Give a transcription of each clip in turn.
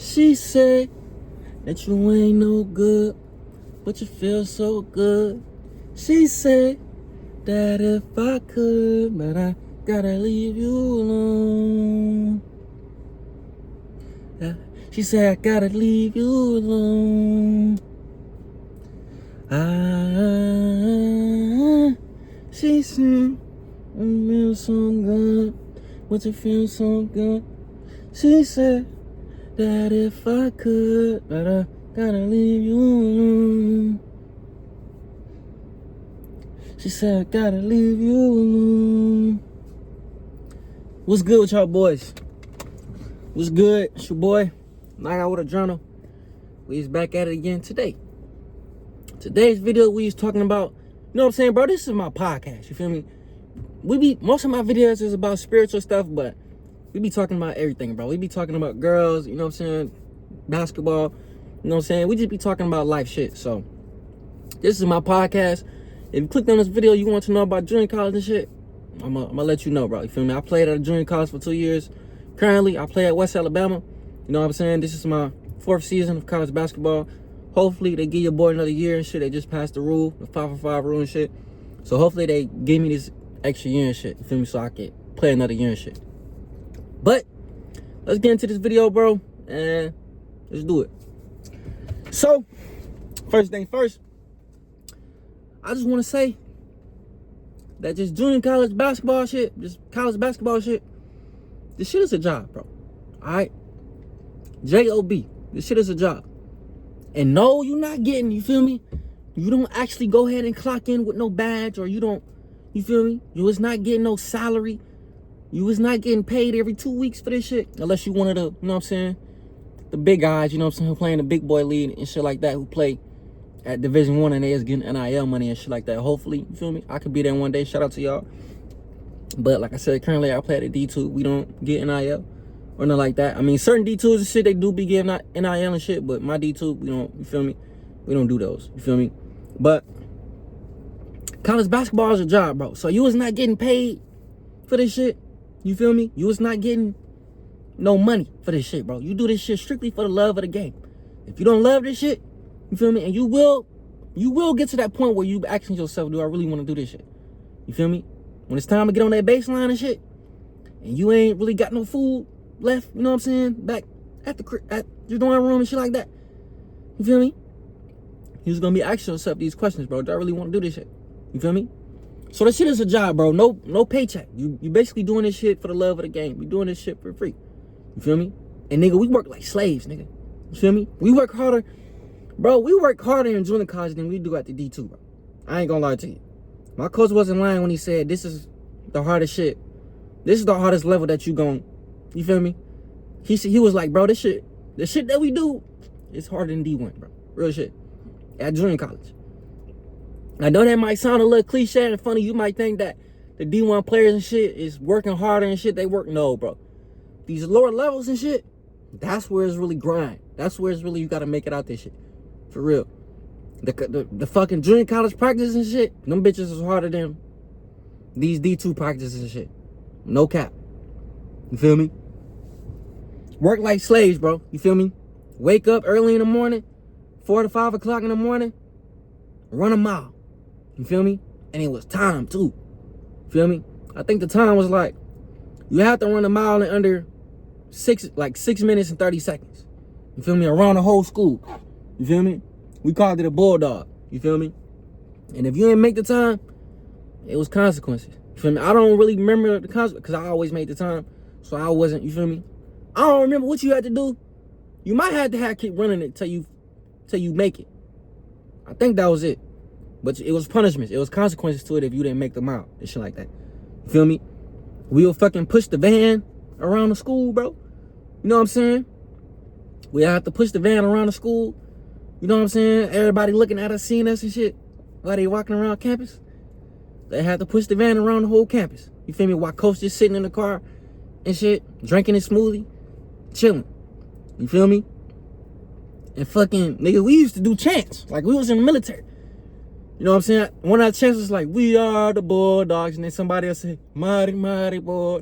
She said that you ain't no good, but you feel so good. She said that if I could, but I gotta leave you alone. Yeah. She said I gotta leave you alone. She said I feel so good, but you feel so good. She said that if I could, but I gotta leave you alone. She said I gotta leave you alone. What's good with y'all boys? What's good? It's your boy, Night Out with a Journal. We is back at it again today. Today's video we is talking about, you know what I'm saying, bro? This is my podcast, you feel me? Most of my videos is about spiritual stuff, but we be talking about everything, bro. We be talking about girls, you know what I'm saying, basketball, you know what I'm saying? We just be talking about life shit. So this is my podcast. If you clicked on this video, you want to know about junior college and shit, I'm gonna let you know, bro. You feel me? I played at a junior college for 2 years. Currently, I play at West Alabama. You know what I'm saying? This is my 4th season of college basketball. Hopefully, they give your boy another year and shit. They just passed the rule, the 5-for-5 rule and shit. So hopefully, they give me this extra year and shit. You feel me? So I can play another year and shit. But let's get into this video, bro, and let's do it. So, first thing first, I just want to say that just junior college basketball shit, just college basketball shit, this shit is a job, bro. All right? J-O-B. This shit is a job. And no, you're not getting, you feel me? You don't actually go ahead and clock in with no badge, or you don't, you feel me? You was not getting no salary. You was not getting paid every 2 weeks for this shit. Unless you one of the, you know what I'm saying, the big guys, you know what I'm saying, who playing the big boy league and shit like that, who play at Division I and they is getting NIL money and shit like that. Hopefully, you feel me? I could be there one day. Shout out to y'all. But like I said, currently I play at a D2. We don't get NIL or nothing like that. I mean, certain D2s and shit, they do be getting NIL and shit, but my D2, we don't, you feel me? We don't do those, you feel me? But college basketball is a job, bro. So you was not getting paid for this shit, you feel me? You was not getting no money for this shit, bro. You do this shit strictly for the love of the game. If you don't love this shit, you feel me? And you will get to that point where you asking yourself, do I really want to do this shit? You feel me? When it's time to get on that baseline and shit, and you ain't really got no food left, you know what I'm saying, back at your dorm room and shit like that, you feel me? You was gonna be asking yourself these questions, bro. Do I really want to do this shit? You feel me? So this shit is a job, bro. No paycheck. You basically doing this shit for the love of the game. You doing this shit for free. You feel me? And nigga, we work like slaves, nigga. You feel me? We work harder, bro. We work harder in junior college than we do at the D2, bro. I ain't gonna lie to you. My coach wasn't lying when he said this is the hardest shit. This is the hardest level that you gon', you feel me? He was like, bro, the shit that we do is harder than D1, bro. Real shit. At junior college. I know that might sound a little cliche and funny. You might think that the D1 players and shit is working harder and shit. They work. No, bro. These lower levels and shit, that's where it's really grind. That's where it's really, you gotta make it out this shit. For real. The fucking junior college practice and shit, them bitches is harder than these D2 practices and shit. No cap. You feel me? Work like slaves, bro. You feel me? Wake up early in the morning, 4 to 5 o'clock in the morning, run a mile. You feel me? And it was time too. Feel me? I think the time was like, you have to run a mile in under 6 minutes and 30 seconds. You feel me? Around the whole school. You feel me? We called it a bulldog. You feel me? And if you didn't make the time, it was consequences. You feel me? I don't really remember the consequences because I always made the time. So I wasn't, you feel me? I don't remember what you had to do. You might have to keep running it till you make it. I think that was it. But it was punishments. It was consequences to it if you didn't make the mile and shit like that. You feel me? We'll fucking push the van around the school, bro. You know what I'm saying? We have to push the van around the school. You know what I'm saying? Everybody looking at us, seeing us and shit while they walking around campus. They had to push the van around the whole campus. You feel me? While coach just sitting in the car and shit, drinking his smoothie, chilling. You feel me? And fucking, nigga, we used to do chants. Like, we was in the military. You know what I'm saying? One of our chants was like, we are the Bulldogs. And then somebody else said, mighty, mighty boy.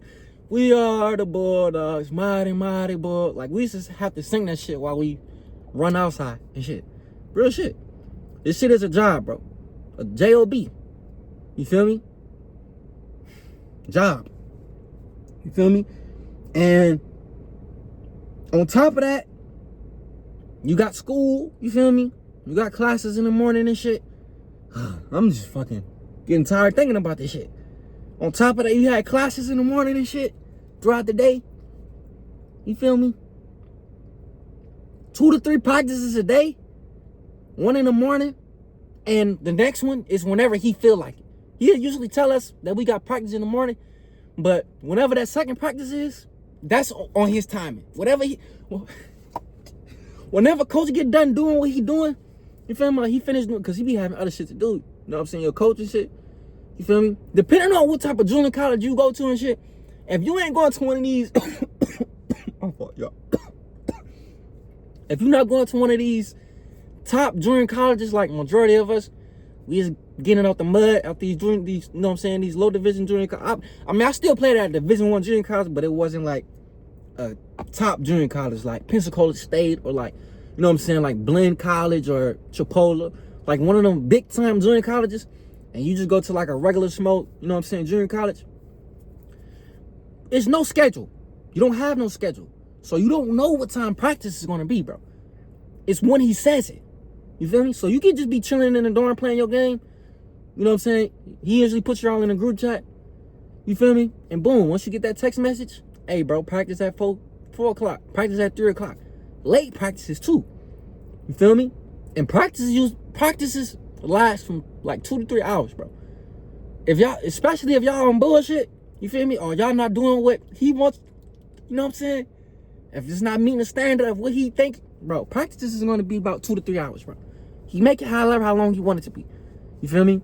We are the Bulldogs, mighty, mighty Bull. Like, we just have to sing that shit while we run outside and shit. Real shit. This shit is a job, bro. A J-O-B. You feel me? Job. You feel me? And on top of that, you got school. You feel me? You got classes in the morning and shit. I'm just fucking getting tired thinking about this shit. On top of that, you had classes in the morning and shit throughout the day. You feel me? 2 to 3 practices a day. 1 in the morning. And the next one is whenever he feel like it. He'll usually tell us that we got practice in the morning. But whenever that second practice is, that's on his timing. Whenever coach get done doing what he doing, you feel me? He finished doing, because he be having other shit to do. You know what I'm saying? Your coach and shit. You feel me? Depending on what type of junior college you go to and shit, if you ain't going to one of these, if you're not going to one of these top junior colleges, like majority of us, we just getting out the mud, out these, you know what I'm saying, these low division junior college. I mean, I still played at Division I junior college, but it wasn't like a top junior college, like Pensacola State, or like, you know what I'm saying, like Blinn College or Chipola, like one of them big time junior colleges. And you just go to like a regular smoke, you know what I'm saying, junior college. It's no schedule. You don't have no schedule. So you don't know what time practice is going to be, bro. It's when he says it. You feel me? So you can just be chilling in the dorm playing your game. You know what I'm saying? He usually puts you all in a group chat. You feel me? And boom, once you get that text message, hey, bro, practice at 4 o'clock. Practice at 3 o'clock. Late practices too. You feel me? And practices last from like 2 to 3 hours, bro. If y'all, especially if y'all on bullshit, you feel me? Or y'all not doing what he wants, you know what I'm saying? If it's not meeting the standard of what he thinks, bro, practices is going to be about 2 to 3 hours, bro. He make it however how long he want it to be. You feel me?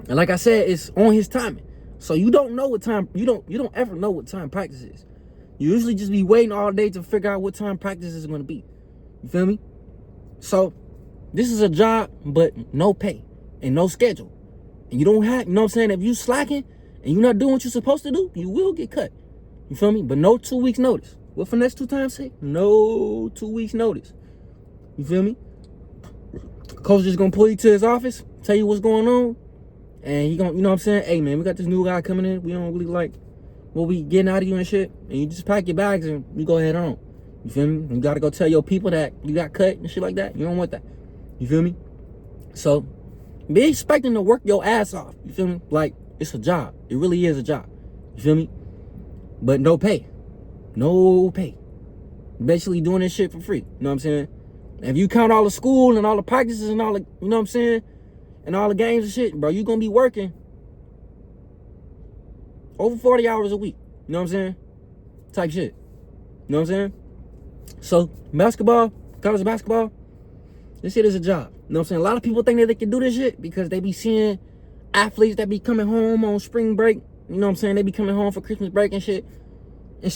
And like I said, it's on his timing. So you don't know what time, you don't ever know what time practice is. You usually just be waiting all day to figure out what time practice is going to be. You feel me? So this is a job, but no pay and no schedule. And you don't have, you know what I'm saying? If you slacking and you're not doing what you're supposed to do, you will get cut. You feel me? But no 2 weeks notice. What Finesse 2 times say? No 2 weeks notice. You feel me? Coach just gonna pull you to his office, tell you what's going on, and he gonna, you know what I'm saying? Hey man, we got this new guy coming in. We don't really like what we getting out of you and shit. And you just pack your bags and you go head on. You feel me? You gotta go tell your people that you got cut and shit like that. You don't want that. You feel me? So be expecting to work your ass off. You feel me? Like it's a job. It really is a job. You feel me? But no pay. No pay. Basically doing this shit for free. You know what I'm saying? If you count all the school and all the practices and all the, you know what I'm saying, and all the games and shit, bro, you gonna be working over 40 hours a week. You know what I'm saying? Type shit. You know what I'm saying? So basketball, college basketball, this shit is a job. You know what I'm saying? A lot of people think that they can do this shit because they be seeing athletes that be coming home on spring break. You know what I'm saying? They be coming home for Christmas break and shit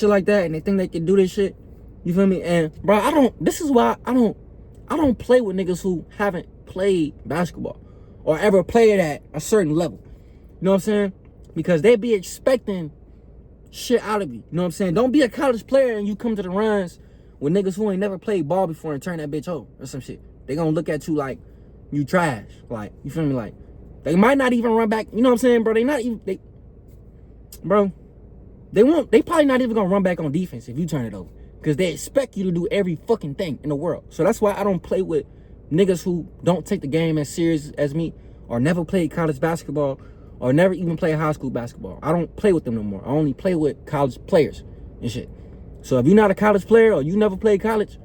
like that, and they think they can do this shit. You feel me? And bro, this is why I don't play with niggas who haven't played basketball or ever played at a certain level. You know what I'm saying? Because they be expecting shit out of you. You know what I'm saying? Don't be a college player and you come to the runs with niggas who ain't never played ball before and turn that bitch over or some shit. They gonna look at you like you trash. Like, you feel me? Like, they might not even run back. You know what I'm saying, bro? They probably not even gonna run back on defense if you turn it over. Because they expect you to do every fucking thing in the world. So that's why I don't play with niggas who don't take the game as serious as me, or never played college basketball, or never even played high school basketball. I don't play with them no more. I only play with college players and shit. So if you're not a college player, or you never played college,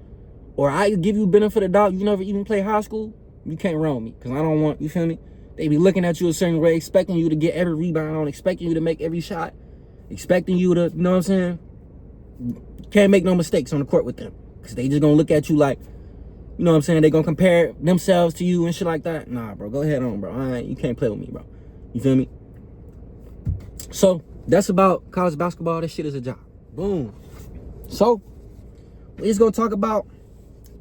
or I give you benefit of the doubt, you never even played high school, you can't run with me. Because I don't want, you feel me? They be looking at you a certain way, expecting you to get every rebound, expecting you to make every shot, expecting you to, you know what I'm saying? Can't make no mistakes on the court with them. Because they just gonna look at you like, you know what I'm saying? They gonna compare themselves to you and shit like that. Nah, bro, go ahead on, bro. You can't play with me, bro. You feel me? So, that's about college basketball. This shit is a job. Boom. So, we just gonna talk about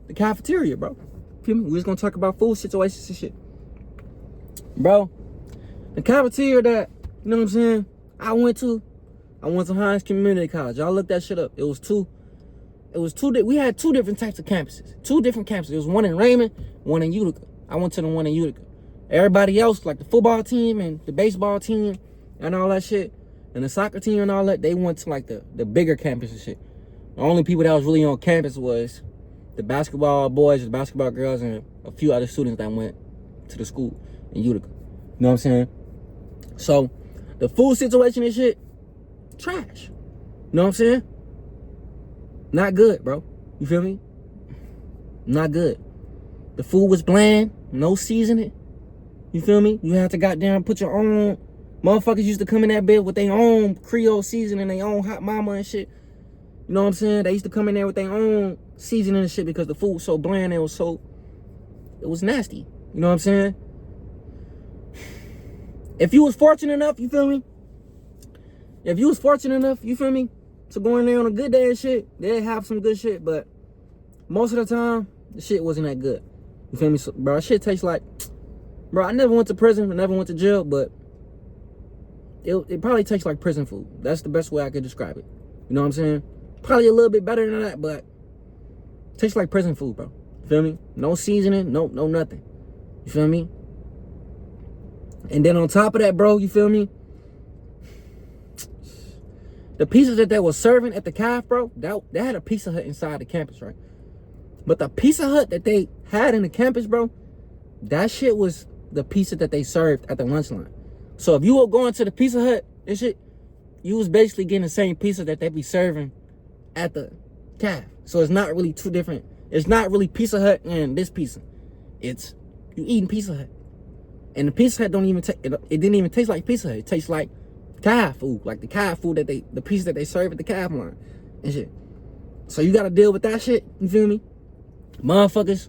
the cafeteria, bro. Feel me? We just gonna talk about food situations and shit. Bro, the cafeteria that, you know what I'm saying, I went to, I went to Hines Community College. Y'all look that shit up. We had two different types of campuses. Two different campuses. There was one in Raymond, one in Utica. I went to the one in Utica. Everybody else, like the football team and the baseball team and all that shit, and the soccer team and all that, they went to like the bigger campus and shit. The only people that was really on campus was the basketball boys, the basketball girls, and a few other students that went to the school in Utica. You know what I'm saying? So, the food situation and shit, trash. You know what I'm saying? Not good, bro. You feel me? Not good. The food was bland, no seasoning. You feel me? You had to goddamn put your own. Motherfuckers used to come in that bed with their own Creole seasoning, their own hot mama and shit. You know what I'm saying? They used to come in there with their own seasoning and shit because the food was so bland. It was nasty. You know what I'm saying? If you was fortunate enough, you feel me? If you was fortunate enough, you feel me, to go in there on a good day and shit, they'd have some good shit, but most of the time, the shit wasn't that good. You feel me? So, bro, shit tastes like, bro, I never went to prison, I never went to jail, but it probably tastes like prison food. That's the best way I could describe it. You know what I'm saying? Probably a little bit better than that, but it tastes like prison food, bro. You feel me? No seasoning, no nothing. You feel me? And then on top of that, bro, you feel me? The pizzas that they were serving at the CAF, bro, they had a Pizza Hut inside the campus, right? But the Pizza Hut that they had in the campus, bro, that shit was the pizza that they served at the lunch line. So if you were going to the Pizza Hut and shit, you was basically getting the same pizza that they be serving at the CAF. So it's not really two different. It's not really Pizza Hut and this pizza. It's you eating Pizza Hut. And the Pizza Hut it didn't even taste like Pizza Hut. It tastes like CAF food, like the CAF food the pizza that they serve at the CAF line and shit. So you gotta deal with that shit, you feel me? Motherfuckers,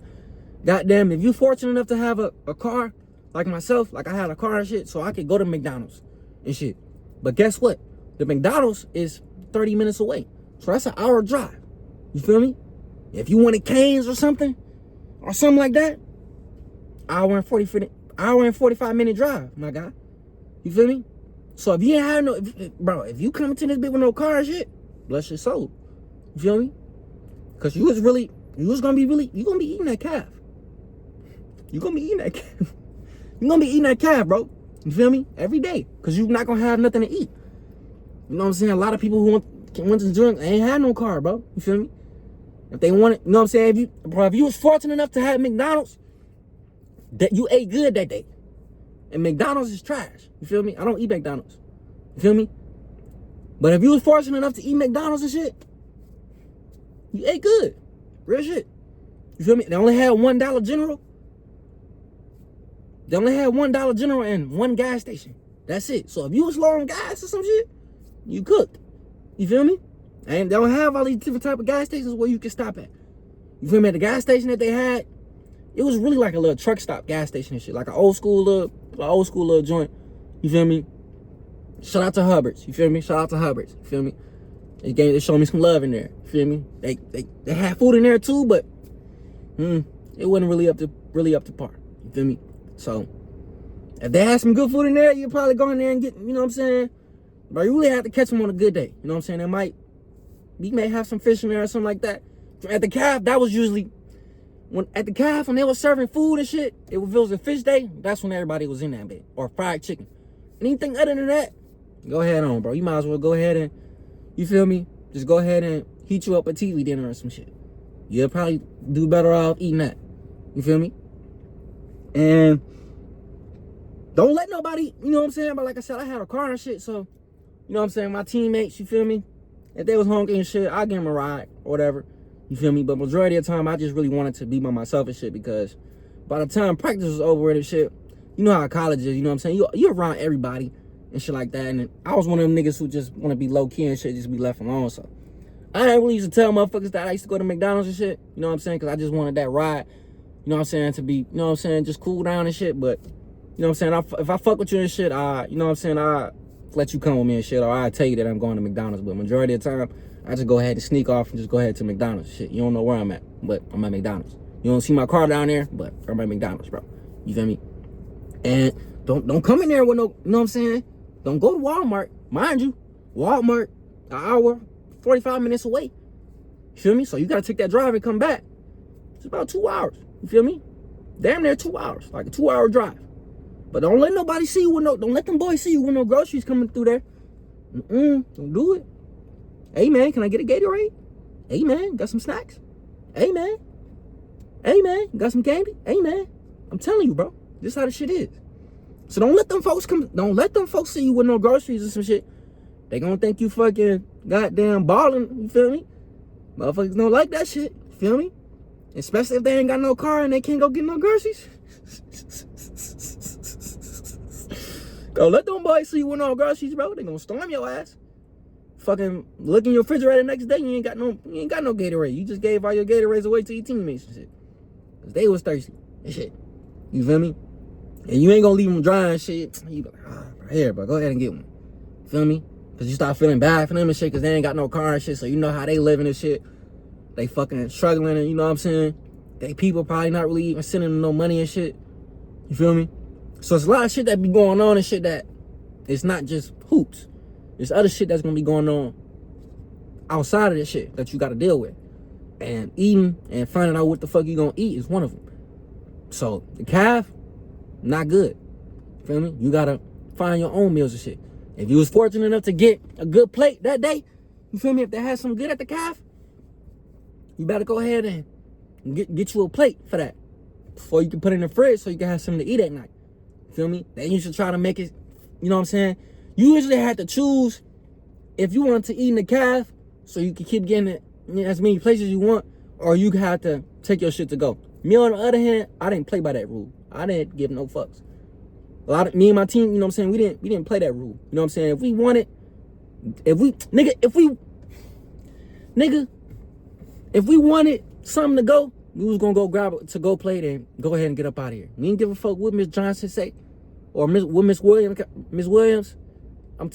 goddamn, if you fortunate enough to have a car, like myself, like I had a car and shit, so I could go to McDonald's and shit. But guess what? The McDonald's is 30 minutes away. So that's an hour drive. You feel me? If you wanted Cane's or something like that, hour and 45-minute drive, my guy. You feel me? So if you ain't have if you come to this bit with no car and shit, bless your soul. You feel me? Cause you gonna be eating that calf. You gonna be eating that calf. You gonna be eating that calf, bro. You feel me? Every day. Cause you're not gonna have nothing to eat. You know what I'm saying? A lot of people who went to drink ain't had no car, bro. You feel me? If they want it, you know what I'm saying? If you was fortunate enough to have McDonald's, that you ate good that day. And McDonald's is trash. You feel me? I don't eat McDonald's. You feel me? But if you was fortunate enough to eat McDonald's and shit, you ate good. Real shit. You feel me? They only had $1 General. They only had $1 General and one gas station. That's it. So if you was low on gas or some shit, you cooked. You feel me? And they don't have all these different type of gas stations where you can stop at. You feel me? At the gas station that they had, it was really like a little truck stop gas station and shit. Like an old school little joint. You feel me? Shout out to Hubbard's. You feel me? Shout out to Hubbard's. You feel me? They showed me some love in there. You feel me? They had food in there too, but it wasn't really up to par. You feel me? So if they had some good food in there, you'd probably go in there and get, you know what I'm saying? But you really have to catch them on a good day. You know what I'm saying? We may have some fish in there or something like that. At the CAF, that was usually when they were serving food and shit. If it was a fish day, that's when everybody was in that bed. Or fried chicken. Anything other than that, go ahead on, bro. You might as well go ahead and, you feel me? Just go ahead and heat you up a TV dinner or some shit. You'll probably do better off eating that. You feel me? And don't let nobody, you know what I'm saying? But like I said, I had a car and shit, so, you know what I'm saying? My teammates, you feel me? If they was hungry and shit, I'll give them a ride or whatever. You feel me? But majority of the time, I just really wanted to be by myself and shit, because by the time practice was over and shit, you know how college is, you know what I'm saying? You're around everybody and shit like that. And I was one of them niggas who just want to be low-key and shit, just be left alone. So I ain't really used to tell motherfuckers that I used to go to McDonald's and shit, you know what I'm saying? Because I just wanted that ride, you know what I'm saying, to be, you know what I'm saying, just cool down and shit. But, you know what I'm saying, if I fuck with you and shit, you know what I'm saying, I'll let you come with me and shit, or I'll tell you that I'm going to McDonald's. But majority of the time, I just go ahead and sneak off and just go ahead to McDonald's. Shit, you don't know where I'm at, but I'm at McDonald's. You don't see my car down there, but I'm at McDonald's, bro. You feel me? And don't come in there with no, you know what I'm saying? Don't go to Walmart, mind you. Walmart, an hour, 45 minutes away. You feel me? So you gotta take that drive and come back. It's about 2 hours. You feel me? Damn near 2 hours, like a 2-hour drive. But don't let nobody see you with don't let them boys see you with no groceries coming through there. Don't do it. Hey man, can I get a Gatorade? Hey man, got some snacks? Hey man, got some candy? Hey man, I'm telling you, bro, this how the shit is. So don't let them folks see you with no groceries or some shit. They gonna think you fucking goddamn balling, you feel me? Motherfuckers don't like that shit, you feel me? Especially if they ain't got no car and they can't go get no groceries. Go let them boys see you with no groceries, bro. They gonna storm your ass. Fucking look in your refrigerator next day, you ain't got no Gatorade. You just gave all your Gatorades away to your teammates and shit. Cause they was thirsty and shit. You feel me? And you ain't gonna leave them dry and shit. You be like, here, bro, go ahead and get one. Feel me? Cause you start feeling bad for them and shit, cause they ain't got no car and shit, so you know how they living and shit. They fucking struggling, and you know what I'm saying? They people probably not really even sending them no money and shit. You feel me? So it's a lot of shit that be going on and shit that it's not just hoops. There's other shit that's gonna be going on outside of this shit that you gotta deal with. And eating and finding out what the fuck you gonna eat is one of them. So the calf, not good. Feel me? You gotta find your own meals and shit. If you was fortunate enough to get a good plate that day, you feel me? If they had some good at the calf, you better go ahead and get you a plate for that before you can put it in the fridge so you can have something to eat at night. Feel me? Then you should try to make it, you know what I'm saying? You usually have to choose if you want to eat in the calf so you can keep getting it as many places you want, or you have to take your shit to go. Me on the other hand, I didn't play by that rule. I didn't give no fucks. Me and my team, you know what I'm saying, we didn't play that rule. You know what I'm saying? If we wanted, if we wanted something to go, we was gonna go grab it to go plate and go ahead and get up out of here. We didn't give a fuck what Miss Johnson say or Miss Williams. I'm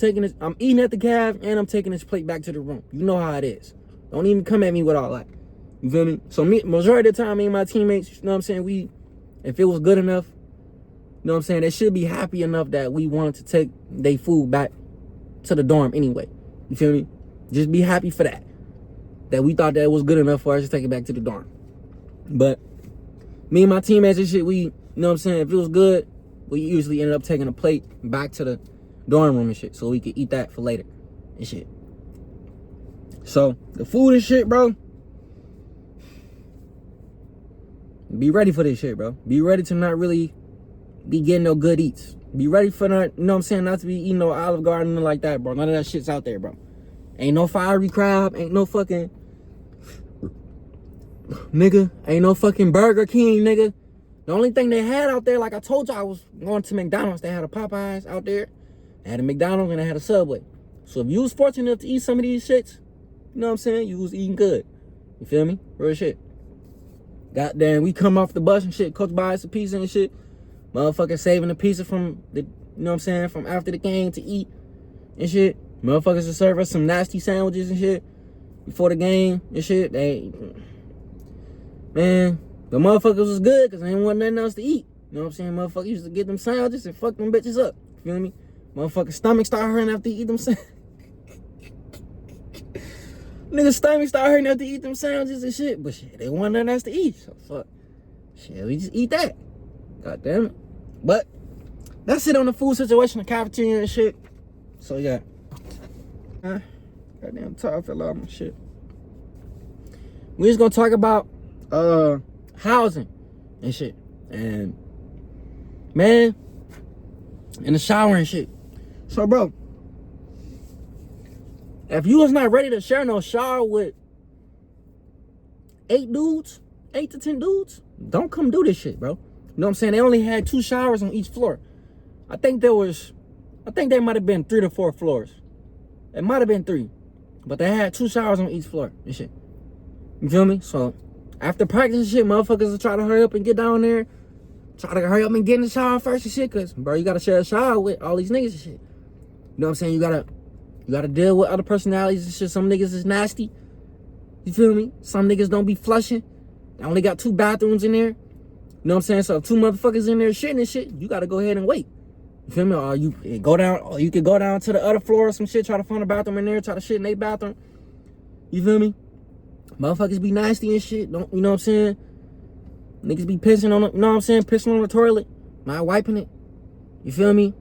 eating at the calf and I'm taking this plate back to the room. You know how it is. Don't even come at me with all that. You feel me? So majority of the time, me and my teammates, you know what I'm saying, if it was good enough, you know what I'm saying, they should be happy enough that we wanted to take their food back to the dorm anyway. You feel me? Just be happy for that. That we thought that it was good enough for us to take it back to the dorm. But me and my teammates and shit, you know what I'm saying, if it was good, we usually ended up taking a plate back to the dorm room and shit so we could eat that for later and shit. So the food and shit, bro, be ready for this shit, bro. Be ready to not really be getting no good eats. Be ready for not, you know what I'm saying, not to be eating no Olive Garden or like that, bro. None of that shit's out there, bro. Ain't no fiery crab, ain't no fucking nigga, ain't no fucking Burger King, nigga. The only thing they had out there, like I told you, I was going to McDonald's. They had a Popeyes out there. They had a McDonald's and they had a Subway. So if you was fortunate enough to eat some of these shits, you know what I'm saying, you was eating good. You feel me? Real shit. Goddamn, we come off the bus and shit, Coach buy us a pizza and shit. Motherfucker saving the pizza from the, you know what I'm saying, from after the game to eat and shit. Motherfuckers will serve us some nasty sandwiches and shit before the game and shit. Man, the motherfuckers was good because they ain't want nothing else to eat. You know what I'm saying? Motherfuckers used to get them sandwiches and fuck them bitches up. You feel me? Motherfuckers' stomach start hurting after you eat them sandwiches. Niggas' stomach start hurting after you eat them sandwiches and shit. But shit, they want nothing else to eat. So fuck. Shit, we just eat that. God damn it. But that's it on the food situation, the cafeteria and shit. So yeah. Goddamn tired, fell out my shit. We just gonna talk about housing and shit. And man, in the shower and shit. So bro, if you was not ready to share no shower with 8 to 10 dudes, don't come do this shit, bro. You know what I'm saying? They only had 2 showers on each floor. I think there might have been 3 to 4 floors. It might have been 3. But they had 2 showers on each floor and shit. You feel me? So after practice and shit, motherfuckers will try to hurry up and get down there. Try to hurry up and get in the shower first and shit. Cause bro, you gotta share a shower with all these niggas and shit. You know what I'm saying? You gotta deal with other personalities and shit. Some niggas is nasty. You feel me? Some niggas don't be flushing. They only got 2 bathrooms in there. You know what I'm saying? So if 2 motherfuckers in there shitting and shit, you gotta go ahead and wait. You feel me? Or you could go down to the other floor or some shit, try to find a bathroom in there, try to shit in their bathroom. You feel me? Motherfuckers be nasty and shit. Don't, you know what I'm saying? Niggas be pissing on it, you know what I'm saying? Pissing on the toilet, not wiping it. You feel me?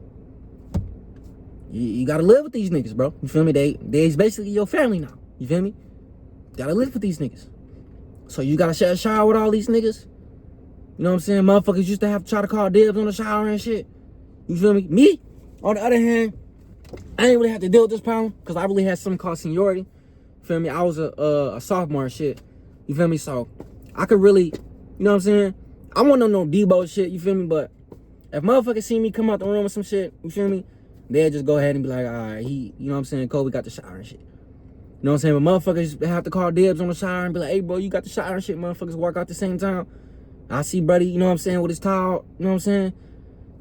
You gotta live with these niggas, bro. You feel me? They's basically your family now. You feel me? Gotta live with these niggas. So you gotta share a shower with all these niggas. You know what I'm saying? Motherfuckers used to have to try to call dibs on the shower and shit. You feel me? Me, on the other hand, I ain't really have to deal with this problem because I really had something called seniority. You feel me? I was a sophomore and shit. You feel me? So I could really, you know what I'm saying? I want no Debo shit, you feel me? But if motherfuckers see me come out the room with some shit, you feel me? They'll just go ahead and be like, all right, you know what I'm saying? Kobe got the shower and shit. You know what I'm saying? But motherfuckers have to call dibs on the shower and be like, hey, bro, you got the shower and shit. Motherfuckers walk out at the same time. I see buddy, you know what I'm saying, with his towel, you know what I'm saying?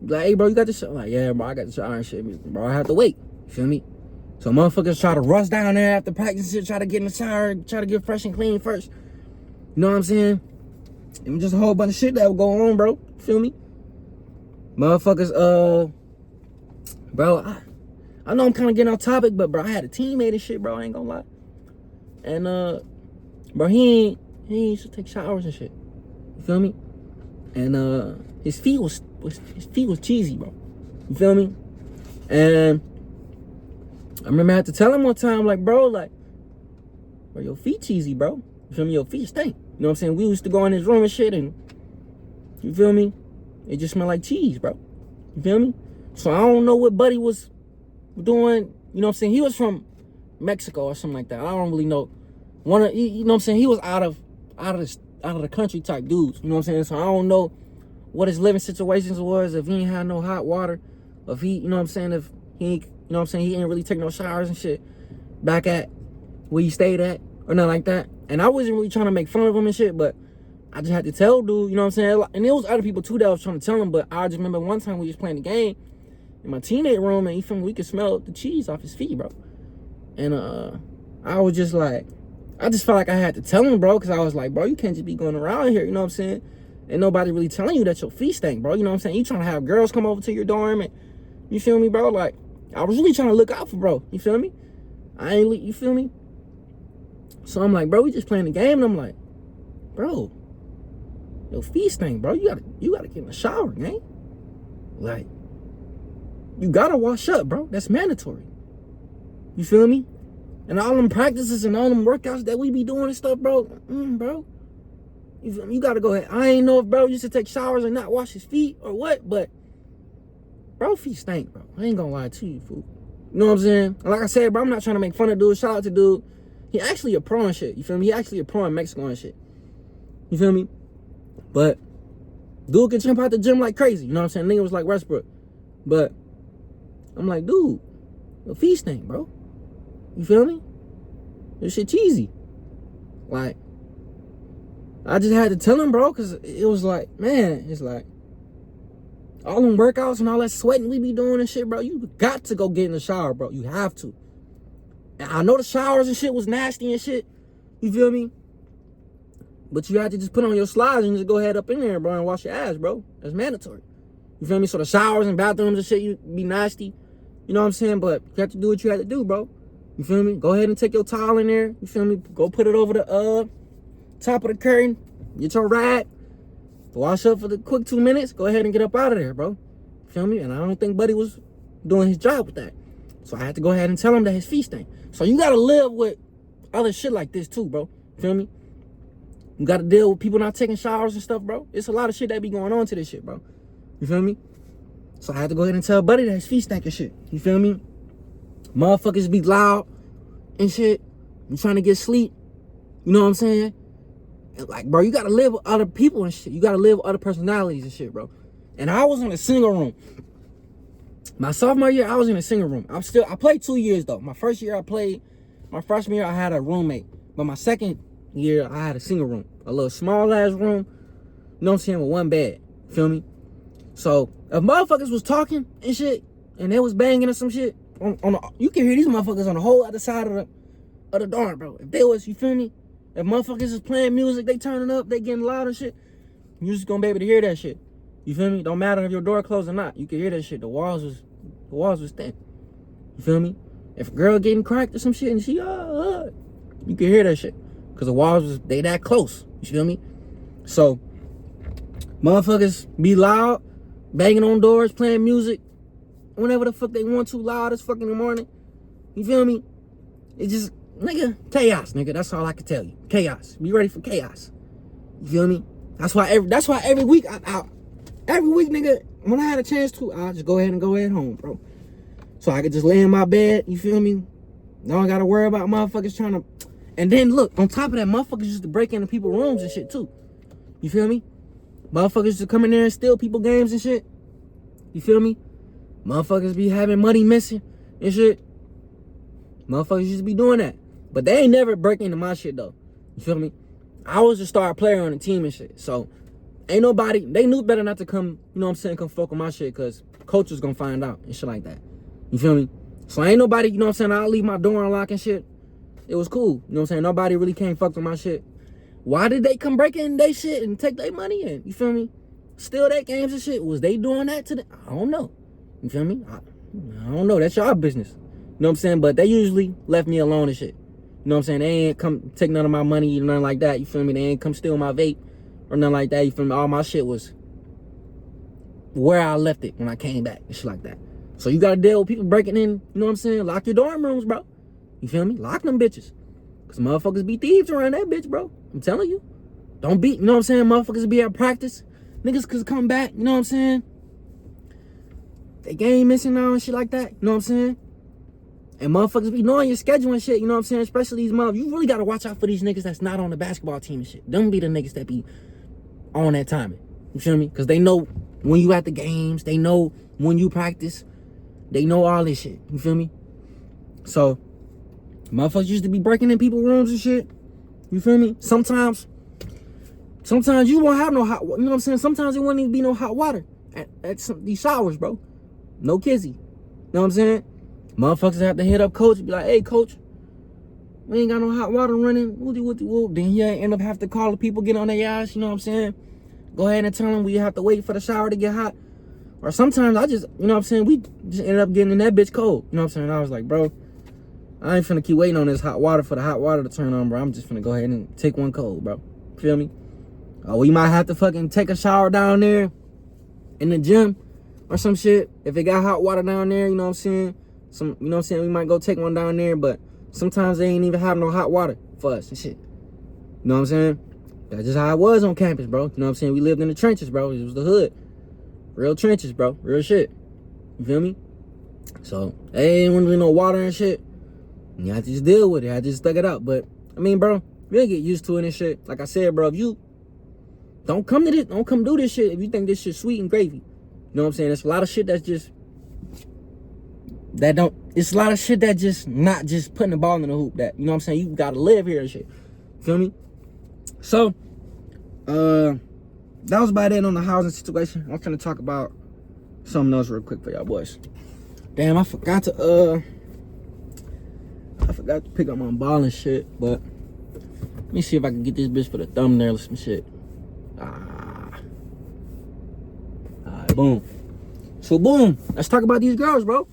Be like, hey, bro, you got the shower? I'm like, yeah, bro, I got the shower and shit. Bro, I have to wait. You feel me? So motherfuckers try to rush down there after practice and shit, try to get in the shower, try to get fresh and clean first. You know what I'm saying? And just a whole bunch of shit that would go on, bro. You feel me? Motherfuckers, bro, I know I'm kind of getting off topic, but bro, I had a teammate and shit, bro. I ain't gonna lie. And bro, he used to take showers and shit. You feel me? And his feet was cheesy, bro. You feel me? And I remember I had to tell him one time, like, bro, your feet cheesy, bro. You feel me? Your feet stink. You know what I'm saying? We used to go in his room and shit, and you feel me? It just smelled like cheese, bro. You feel me? So I don't know what Buddy was doing. You know what I'm saying? He was from Mexico or something like that. I don't really know. You know what I'm saying? He was out of the country type dudes. You know what I'm saying? So I don't know what his living situations was. If he ain't had no hot water, if he, you know what I'm saying? If he, you know what I'm saying? He ain't really take no showers and shit back at where he stayed at or nothing like that. And I wasn't really trying to make fun of him and shit, but I just had to tell dude, you know what I'm saying? And there was other people too that was trying to tell him, but I just remember one time we was playing the game in my teammate room, and we could smell the cheese off his feet, bro. And I was just like, I just felt like I had to tell him, bro, because I was like, bro, you can't just be going around here, you know what I'm saying? Ain't nobody really telling you that your feet stink, bro. You know what I'm saying? You trying to have girls come over to your dorm, and you feel me, bro? Like, I was really trying to look out for bro. You feel me? You feel me? So I'm like, bro, we just playing the game, and I'm like, bro, your feet stink, bro. You gotta get in the shower, man. Like, you gotta wash up, bro. That's mandatory. You feel me? And all them practices and all them workouts that we be doing and stuff, bro. Bro. You feel me? You gotta go ahead. I ain't know if bro used to take showers and not wash his feet or what, but bro, feet stink, bro. I ain't gonna lie to you, fool. You know what I'm saying? Like I said, bro, I'm not trying to make fun of dude. Shout out to dude. He actually a pro and shit. You feel me? He actually a pro in Mexico and shit. You feel me? But dude can jump out the gym like crazy. You know what I'm saying? Nigga was like Westbrook. But I'm like, dude, your feet stink, bro. You feel me? This shit cheesy. Like, I just had to tell him, bro, because it was like, man, it's like, all them workouts and all that sweating we be doing and shit, bro, you got to go get in the shower, bro. You have to. And I know the showers and shit was nasty and shit. You feel me? But you have to just put on your slides and just go ahead up in there, bro, and wash your ass, bro. That's mandatory. You feel me? So the showers and bathrooms and shit, you be nasty. You know what I'm saying? But you have to do what you have to do, bro. You feel me? Go ahead and take your towel in there. You feel me? Go put it over the top of the curtain. Get your rag. Wash up for the quick 2 minutes. Go ahead and get up out of there, bro. You feel me? And I don't think Buddy was doing his job with that. So I had to go ahead and tell him that his feet stink. So you gotta live with other shit like this too, bro. You feel me? You gotta deal with people not taking showers and stuff, bro. It's a lot of shit that be going on to this shit, bro. You feel me? So I had to go ahead and tell Buddy that his feet stink and shit. You feel me? Motherfuckers be loud and shit. You trying to get sleep. You know what I'm saying? And like, bro, you gotta live with other people and shit. You gotta live with other personalities and shit, bro. And I was in a single room. My sophomore year, I was in a single room. I played 2 years though. My first year I played. My freshman year I had a roommate. But my second year I had a single room. A little small ass room. You know what I'm saying? With one bed. Feel me? So if motherfuckers was talking and shit, and they was banging or some shit, you can hear these motherfuckers on the whole other side of the dorm, bro. If they was, you feel me? If motherfuckers is playing music, they turning up, they getting loud and shit, you just gonna be able to hear that shit. You feel me? Don't matter if your door closed or not. You can hear that shit. The walls was thin. You feel me? If a girl getting cracked or some shit and she, you can hear that shit. Because the walls they that close. You feel me? So, motherfuckers be loud, banging on doors, playing music, whenever the fuck they want to, loud as fuck in the morning. You feel me? It's just, nigga, chaos, nigga. That's all I can tell you. Chaos. Be ready for chaos. You feel me? That's why every week, every week, nigga, when I had a chance to, I'll just go ahead home, bro. So I could just lay in my bed, you feel me? Now I gotta worry about motherfuckers trying to... And then, look, on top of that, motherfuckers used to break into people's rooms and shit, too. You feel me? Motherfuckers used to come in there and steal people games and shit. You feel me? Motherfuckers be having money missing and shit. Motherfuckers used to be doing that. But they ain't never break into my shit, though. You feel me? I was a star player on the team and shit. So, ain't nobody... They knew better not to come, you know what I'm saying, come fuck with my shit, because coach was gonna find out and shit like that. You feel me? So, ain't nobody, you know what I'm saying, I'll leave my door unlocked and shit. It was cool. You know what I'm saying? Nobody really came fuck with my shit. Why did they come break in their shit and take their money in? You feel me? Steal their games and shit. Was they doing that to them? I don't know. You feel me? I don't know. That's your business. You know what I'm saying? But they usually left me alone and shit. You know what I'm saying? They ain't come take none of my money or nothing like that. You feel me? They ain't come steal my vape or nothing like that. You feel me? All my shit was where I left it when I came back and shit like that. So you gotta deal with people breaking in, you know what I'm saying? Lock your dorm rooms, bro. You feel me? Lock them bitches. Because motherfuckers be thieves around that bitch, bro. I'm telling you. Don't be, you know what I'm saying? Motherfuckers be at practice. Niggas could come back, you know what I'm saying? They game missing now and shit like that, you know what I'm saying? And motherfuckers be knowing your schedule and shit, you know what I'm saying? Especially these motherfuckers. You really got to watch out for these niggas that's not on the basketball team and shit. Them be the niggas that be on that timing. You feel me? Because they know when you at the games. They know when you practice. They know all this shit. You feel me? So, motherfuckers used to be breaking in people's rooms and shit. You feel me? Sometimes you won't have no hot, you know what I'm saying? Sometimes there wouldn't even be no hot water at these showers, bro. No kizzy. You know what I'm saying? Motherfuckers have to hit up coach and be like, hey, coach, we ain't got no hot water running. Woody. Then he end up have to call the people, get on their ass, you know what I'm saying? Go ahead and tell them we have to wait for the shower to get hot. Or sometimes I just, you know what I'm saying? We just ended up getting in that bitch cold. You know what I'm saying? I was like, bro, I ain't finna keep waiting on this hot water for the hot water to turn on, bro. I'm just finna go ahead and take one cold, bro. Feel me? We might have to fucking take a shower down there in the gym or some shit. If it got hot water down there, you know what I'm saying? You know what I'm saying? We might go take one down there, but sometimes they ain't even have no hot water for us and shit. You know what I'm saying? That's just how it was on campus, bro. You know what I'm saying? We lived in the trenches, bro. It was the hood. Real trenches, bro. Real shit. You feel me? So, they ain't really no water and shit. You have to just deal with it. I just stuck it out. But, I mean, bro, you'll get used to it and shit. Like I said, bro, if you don't come do this shit if you think this shit's sweet and gravy. You know what I'm saying? There's a lot of shit that's just it's a lot of shit that just not just putting the ball in the hoop. That, you know what I'm saying? You gotta live here and shit. Feel me? So, that was about it on the housing situation. I'm trying to talk about something else real quick for y'all boys. Damn, I forgot to pick up my ball and shit, but let me see if I can get this bitch for the thumbnail or some shit. Alright, boom. So, boom. Let's talk about these girls, bro.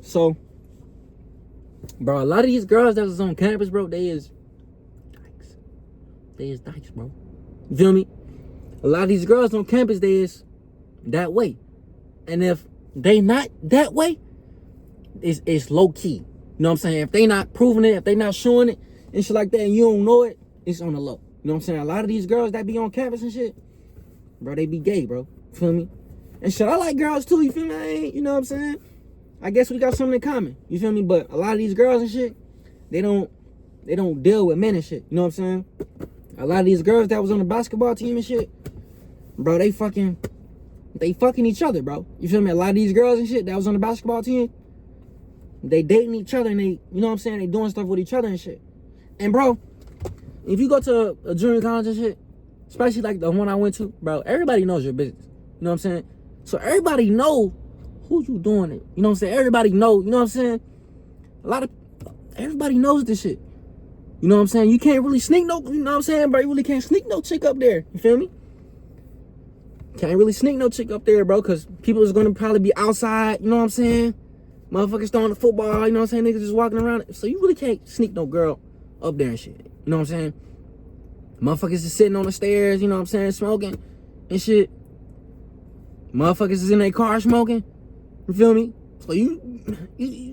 So, bro, a lot of these girls that was on campus, bro, they is dykes, bro. You feel me? A lot of these girls on campus, they is that way. And if they not that way, it's low key. You know what I'm saying? If they not proving it, if they not showing it and shit like that, and you don't know it, it's on the low. You know what I'm saying? A lot of these girls that be on campus and shit, bro, they be gay, bro. Feel me? And shit, I like girls too, you feel me? You know what I'm saying? I guess we got something in common. You feel me? But a lot of these girls and shit, they don't deal with men and shit. You know what I'm saying? A lot of these girls that was on the basketball team and shit, bro, they fucking each other, bro. You feel me? A lot of these girls and shit that was on the basketball team, they dating each other and they, you know what I'm saying? They doing stuff with each other and shit. And bro, if you go to a junior college and shit, especially like the one I went to, bro, everybody knows your business. You know what I'm saying? So everybody know who you doing it. You know what I'm saying? Everybody know, you know what I'm saying? Everybody knows this shit. You know what I'm saying? You can't really sneak no, you know what I'm saying, bro? You really can't sneak no chick up there. You feel me? Can't really sneak no chick up there, bro, because people is going to probably be outside, you know what I'm saying? Motherfuckers throwing the football, you know what I'm saying? Niggas just walking around. So you really can't sneak no girl up there and shit. You know what I'm saying? Motherfuckers is sitting on the stairs, you know what I'm saying, smoking and shit. Motherfuckers is in their car smoking. You feel me? So you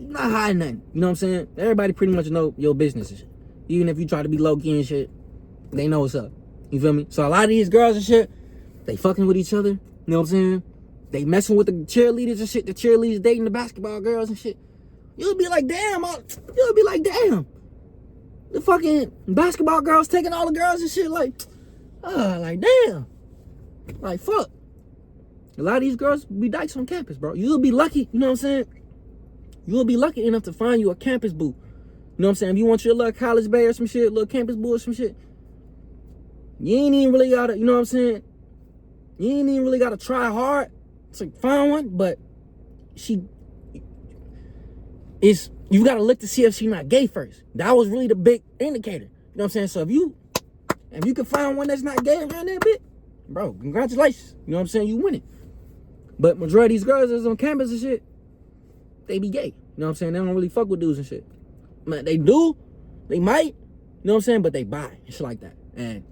not hiding nothing. You know what I'm saying? Everybody pretty much know your business and shit. Even if you try to be low-key and shit, they know what's up. You feel me? So a lot of these girls and shit, they fucking with each other. You know what I'm saying? They messing with the cheerleaders and shit. The cheerleaders dating the basketball girls and shit. You'll be like, damn. You'll be like, damn. The fucking basketball girls taking all the girls and shit. Like damn. Like, fuck. A lot of these girls be dykes on campus, bro. You'll be lucky. You know what I'm saying? You'll be lucky enough to find you a campus boo. You know what I'm saying? If you want your little college bay or some shit, little campus boo or some shit, you ain't even really gotta, you know what I'm saying? You ain't even really gotta try hard to find one, but you gotta look to see if she's not gay first. That was really the big indicator. You know what I'm saying? So if you can find one that's not gay around that bit, bro, congratulations. You know what I'm saying? You win it. But majority of these girls that's on campus and shit, they be gay. You know what I'm saying? They don't really fuck with dudes and shit. Man, they do. They might. You know what I'm saying? But they buy and shit like that. And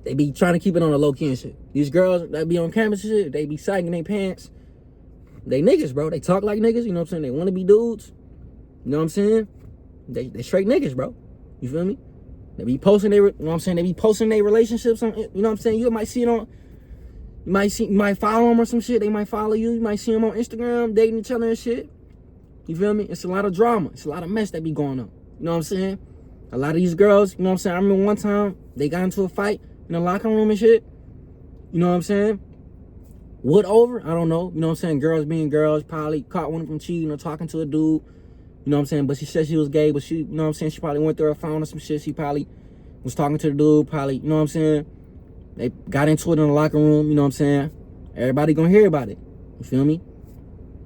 they be trying to keep it on the low key and shit. These girls that be on campus and shit, they be sagging their pants. They niggas, bro. They talk like niggas. You know what I'm saying? They want to be dudes. You know what I'm saying? They straight niggas, bro. You feel me? They be posting their, you know what I'm saying? They be posting their relationships on, you know what I'm saying? You might see it on, you might follow them or some shit. They might follow you. You might see them on Instagram dating each other and shit. You feel me? It's a lot of drama. It's a lot of mess that be going on. You know what I'm saying? A lot of these girls, you know what I'm saying? I remember one time they got into a fight in the locker room and shit. You know what I'm saying? What over? I don't know. You know what I'm saying? Girls being girls, probably caught one of them cheating or talking to a dude. You know what I'm saying? But she said she was gay, but she, you know what I'm saying? She probably went through her phone or some shit. She probably was talking to the dude, probably, you know what I'm saying? They got into it in the locker room, you know what I'm saying? Everybody gonna hear about it. You feel me?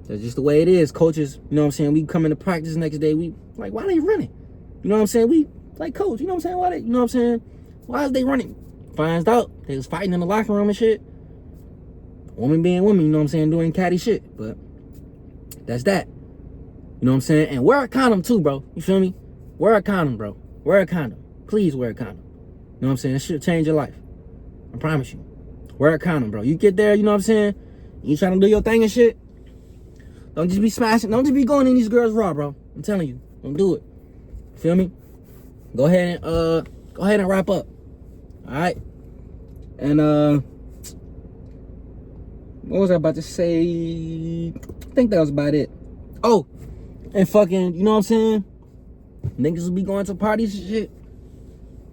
That's just the way it is. Coaches, you know what I'm saying? We come into practice next day, we like, why they running? You know what I'm saying? We like, coach, you know what I'm saying? Why they, you know what I'm saying? Why is they running? Finds out they was fighting in the locker room and shit. Woman being woman, you know what I'm saying? Doing catty shit. But that's that. You know what I'm saying? And wear a condom too, bro. You feel me? Wear a condom, bro. Wear a condom. Please wear a condom. You know what I'm saying? That shit change your life. I promise you. Wear a condom, bro. You get there, you know what I'm saying? You trying to do your thing and shit. Don't just be smashing. Don't just be going in these girls raw, bro. I'm telling you. Don't do it. Feel me? Go ahead and wrap up. Alright? And what was I about to say? I think that was about it. Oh, and fucking, you know what I'm saying? Niggas will be going to parties and shit.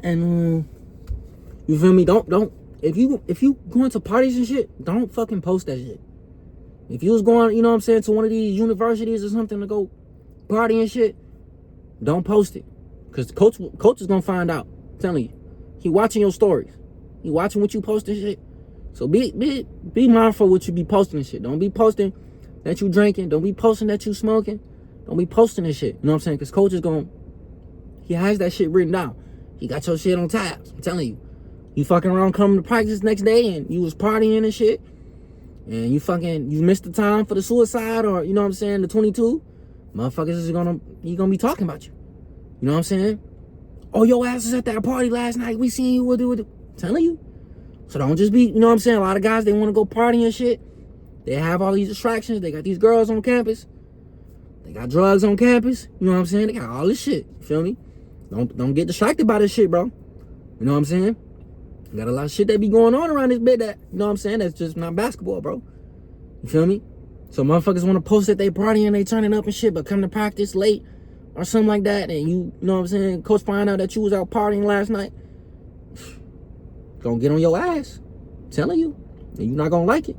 And you feel me? Don't if you going to parties and shit, don't fucking post that shit. If you was going, you know what I'm saying, to one of these universities or something to go party and shit, don't post it. Cause the coach is gonna find out. I'm telling you. He watching your stories. He watching what you post and shit. So be mindful what you be posting and shit. Don't be posting that you drinking. Don't be posting that you smoking. Don't be posting this shit. You know what I'm saying? Cause coach is he has that shit written down. He got your shit on tabs. I'm telling you. You fucking around coming to practice next day and you was partying and shit. And you missed the time for the suicide or, you know what I'm saying, the 22. Motherfuckers is gonna be talking about you. You know what I'm saying? Oh, your ass was at that party last night. We seen you. I'm telling you. So don't just be, you know what I'm saying? A lot of guys, they want to go party and shit. They have all these distractions. They got these girls on campus. They got drugs on campus. You know what I'm saying? They got all this shit. You feel me? Don't get distracted by this shit, bro. You know what I'm saying? Got a lot of shit that be going on around this bit that, you know what I'm saying? That's just not basketball, bro. You feel me? So motherfuckers want to post that they partying, they turning up and shit, but come to practice late or something like that, and you know what I'm saying? Coach find out that you was out partying last night. Gonna get on your ass. I'm telling you. And you not gonna like it.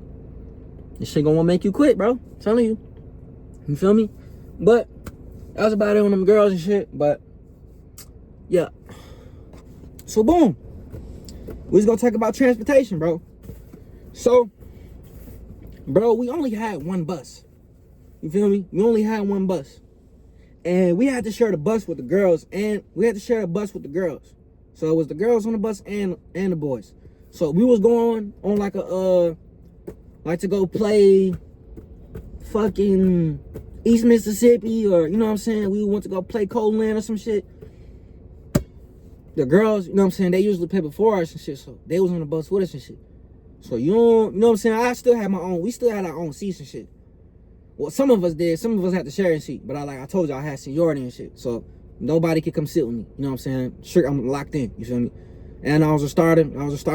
This shit gonna make you quit, bro. I'm telling you. You feel me? But that was about it on them girls and shit. But yeah. So boom. We was gonna talk about transportation, bro. So, bro, we only had one bus. You feel me? We only had one bus. And we had to share the bus with the girls. And we had to share a bus with the girls. So it was the girls on the bus and the boys. So we was going on like a like to go play fucking East Mississippi, or you know what I'm saying, we want to go play Coldland or some shit, the girls, you know what I'm saying, they usually pay before us and shit, so they was on the bus with us and shit. So you know what I'm saying, I still had my own, we still had our own seats and shit. Well, some of us did, some of us had to share a seat, but I told you I had seniority and shit, so nobody could come sit with me, you know what I'm saying, sure, I'm locked in, you feel me, and I was a starter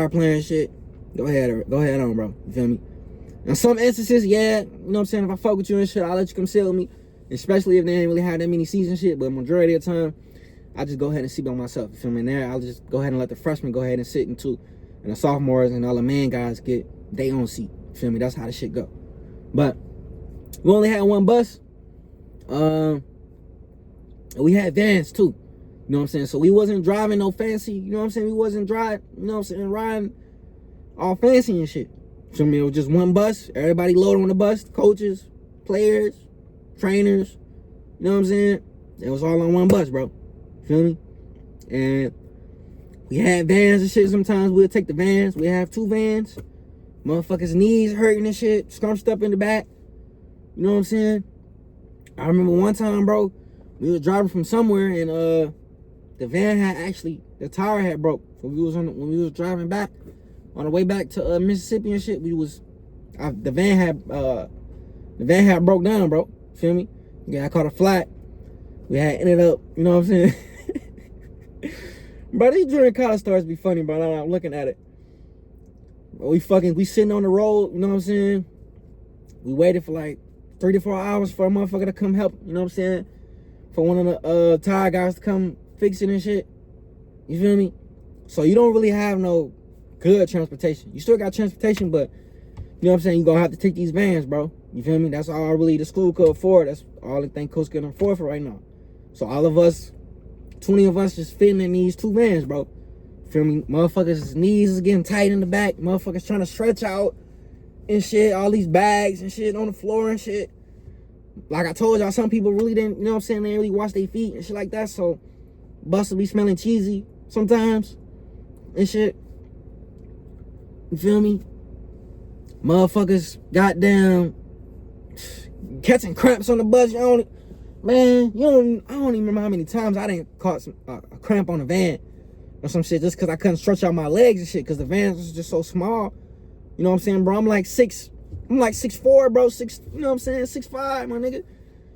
playing shit, go ahead on, bro, you feel me. In some instances, yeah, you know what I'm saying, if I fuck with you and shit, I'll let you come sit with me, especially if they ain't really had that many seats and shit, but majority of the time, I just go ahead and sit by myself, you feel me, and there, I'll just go ahead and let the freshmen go ahead and sit and the sophomores and all the man guys get their own seat, you feel me, that's how the shit go. But we only had one bus, we had vans too, you know what I'm saying, so we wasn't driving no fancy, you know what I'm saying, we wasn't driving, you know what I'm saying, riding all fancy and shit. So I mean, it was just one bus, everybody loaded on the bus, coaches, players, trainers, you know what I'm saying, it was all on one bus, bro, feel me, and we had vans and shit. Sometimes we'll take the vans, we have 2 vans, motherfuckers' knees hurting and shit, scrunched up in the back, you know what I'm saying. I remember one time, bro, we was driving from somewhere, and the van had actually, the tire had broke. So when we was driving back, on the way back to Mississippi and shit, the van had broke down, bro. Feel me? Yeah, I caught a flat. We had ended up, you know what I'm saying? Bro, these junior college stories be funny, bro. I'm looking at it. We sitting on the road, you know what I'm saying? We waited for like 3 to 4 hours for a motherfucker to come help, you know what I'm saying? For one of the tire guys to come fix it and shit. You feel me? So you don't really have no good transportation. You still got transportation, but you know what I'm saying, you're gonna have to take these vans, bro. You feel me? That's all really the school could afford. That's all the thing coach can afford for right now. So all of us, 20 of us, just fitting in these 2 vans, bro. Feel me? Motherfuckers' knees is getting tight in the back. Motherfuckers trying to stretch out and shit. All these bags and shit on the floor and shit. Like I told y'all, some people really didn't, you know what I'm saying, they didn't really wash their feet and shit like that. So bus will be smelling cheesy sometimes and shit. You feel me? Motherfuckers goddamn catching cramps on the bus. I don't even remember how many times I didn't caught a cramp on the van or some shit just because I couldn't stretch out my legs and shit because the van was just so small. You know what I'm saying, bro? I'm like 6'4", bro, you know what I'm saying, 6'5", my nigga.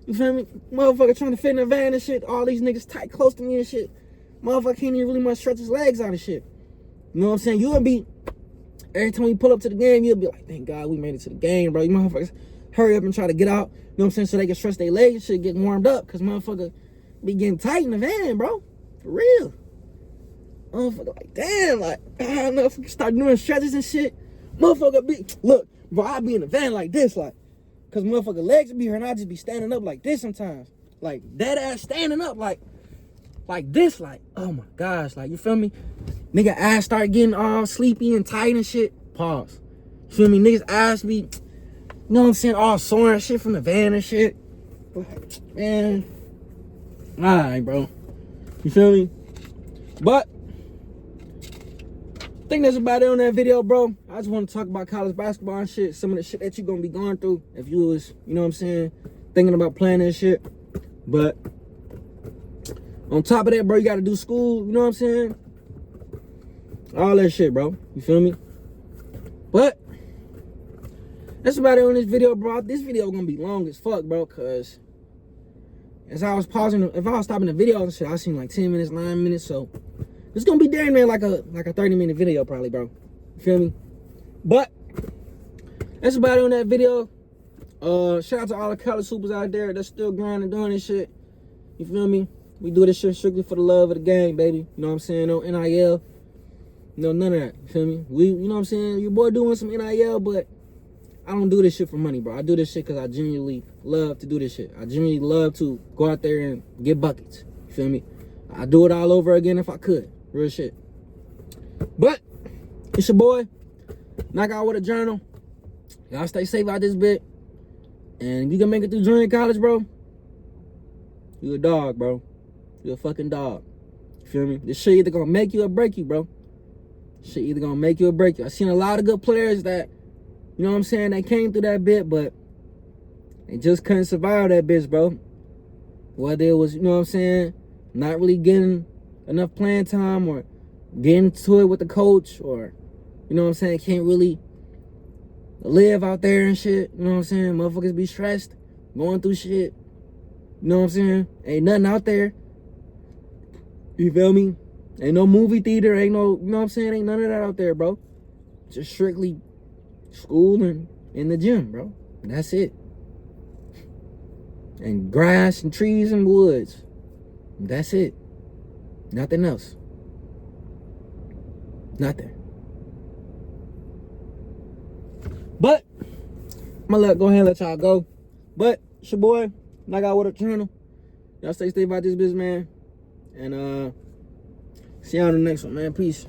You feel me? Motherfucker trying to fit in the van and shit. All these niggas tight close to me and shit. Motherfucker can't even really much stretch his legs out and shit. You know what I'm saying? You'll be, every time you pull up to the game, you'll be like, thank God we made it to the game, bro. You motherfuckers hurry up and try to get out, you know what I'm saying, so they can stretch their legs and shit, get warmed up, because motherfucker be getting tight in the van, bro. For real. Motherfucker like, damn, like, I don't know if we can start doing stretches and shit. Motherfucker be, look, bro, I be in the van like this, like, because motherfucker legs be hurt, and I just be standing up like this sometimes. Like, dead ass standing up, like this, like, oh my gosh, like, you feel me? Nigga ass start getting all sleepy and tight and shit. Pause. You feel me? Niggas ass be, you know what I'm saying, all sore and shit from the van and shit. Like, man, alright, bro. You feel me? But I think that's about it on that video, bro. I just want to talk about college basketball and shit. Some of the shit that you're gonna be going through if you was, you know what I'm saying, thinking about playing that shit. But on top of that, bro, you gotta do school, you know what I'm saying? All that shit, bro. You feel me? But that's about it on this video, bro. This video gonna be long as fuck, bro, cause as I was pausing, if I was stopping the video and shit, I seen like 10 minutes, 9 minutes, so it's gonna be damn near like a 30-minute video probably, bro. You feel me? But that's about it on that video. Shout out to all the college supers out there that's still grinding, doing this shit. You feel me? We do this shit strictly for the love of the game, baby. You know what I'm saying? No NIL. No, none of that. You feel me? You know what I'm saying? Your boy doing some NIL, but I don't do this shit for money, bro. I do this shit because I genuinely love to do this shit. I genuinely love to go out there and get buckets. You feel me? I do it all over again if I could. Real shit. But it's your boy, Knockout with a Journal. Y'all stay safe out this bit. And if you can make it through junior college, bro, you a dog, bro. You a fucking dog. You feel me? This shit either gonna make you or break you, bro. Shit either gonna make you or break you. I seen a lot of good players that you know what I'm saying, they came through that bit, but they just couldn't survive that bitch, bro. Whether it was, you know what I'm saying, not really getting enough playing time or getting to it with the coach, or, you know what I'm saying, can't really live out there and shit. You know what I'm saying? Motherfuckers be stressed, going through shit. You know what I'm saying? Ain't nothing out there. You feel me? Ain't no movie theater, ain't no, you know what I'm saying? Ain't none of that out there, bro. Just strictly school and in the gym, bro. And that's it. And grass and trees and woods. That's it. Nothing else. Nothing. But I'm gonna go ahead and let y'all go. But it's your boy, Knock Out with a Channel. Y'all stay about this bitch, man. And see y'all on the next one, man. Peace.